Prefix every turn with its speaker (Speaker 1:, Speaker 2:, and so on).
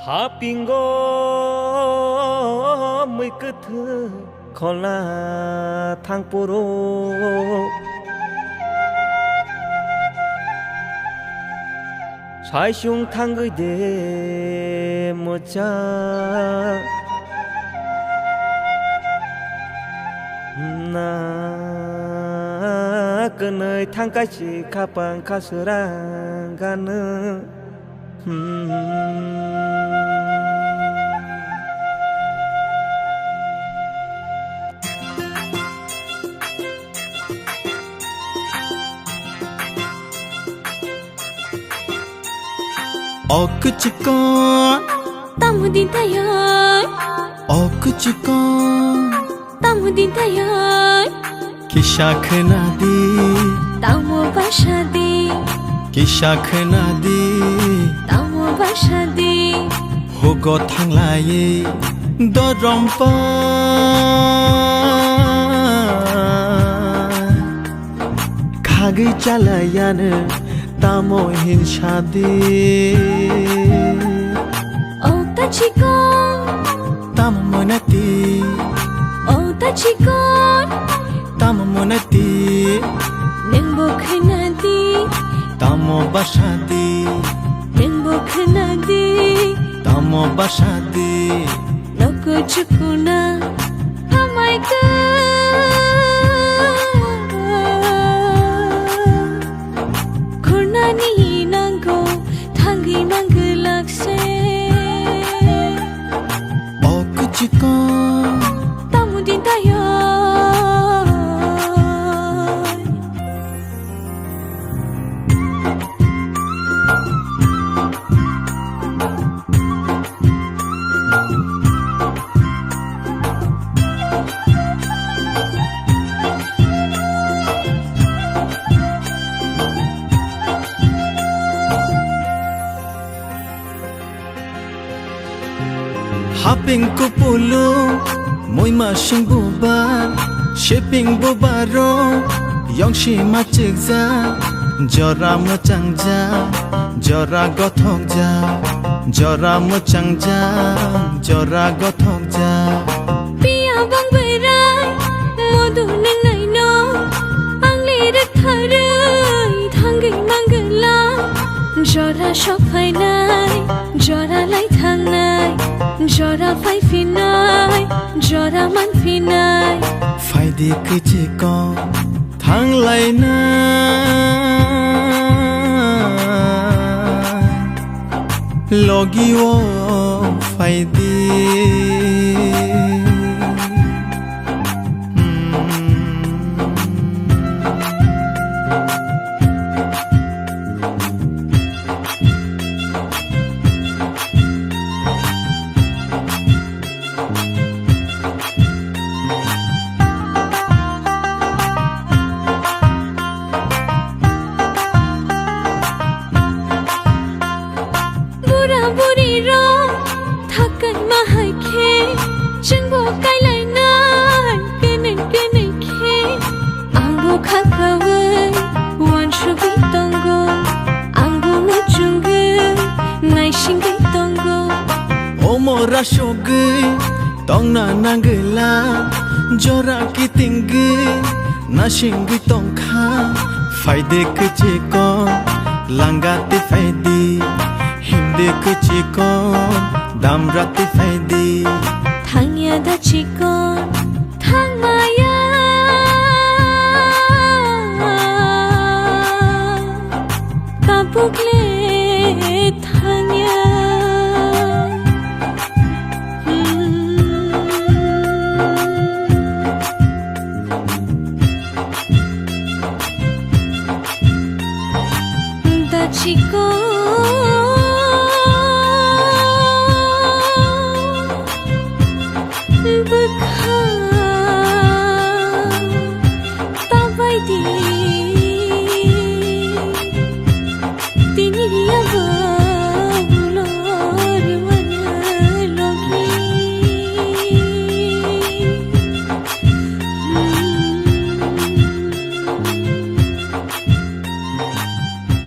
Speaker 1: Hapingo mykuthu khola thang puro Saisung thangui de mocha Na kenai thangkachi kapang kasurang gana
Speaker 2: Okchikon
Speaker 3: Tamudin tayoy
Speaker 2: Okchikon
Speaker 3: Tamudin tayoy
Speaker 2: Kishak nadi
Speaker 3: Tamu bashadi
Speaker 2: Kishak nadi
Speaker 3: Tamu bashadi
Speaker 2: Hogo thanglaye Dorompa Khagi chalayan Tamo hin shadi
Speaker 3: Ota chikon
Speaker 2: Tamo monati
Speaker 3: Ota chikon
Speaker 2: Tamo monati
Speaker 3: Nengbo khnadi
Speaker 2: Tamo bashadi
Speaker 3: Nengbo khnadi
Speaker 2: Tamo bashadi
Speaker 3: Loko chukuna Amai ka Khurnani nango Thangi nanglakse
Speaker 2: Okchikon
Speaker 3: Tamudin tayoy
Speaker 2: Haping kupulu Moi mashing buba Shipping bubaro Yongshi machigza Jora mochangja Jora gothokja Jora mochangja Jora gothokja
Speaker 3: Pia bang berai Modu neng naino Angli rak tharai Thangi mangala Jora shopai nai Jora lai thang nai Jora fai finai Jora man finai
Speaker 2: Faidi kichikon Thang lai na Logi wo faidi Omora shogi tongna nangela jora ki tingi na shingi tongkha faide kiche kon langate faidi hinde kiche kon damrate faidi
Speaker 3: Thangya da chikon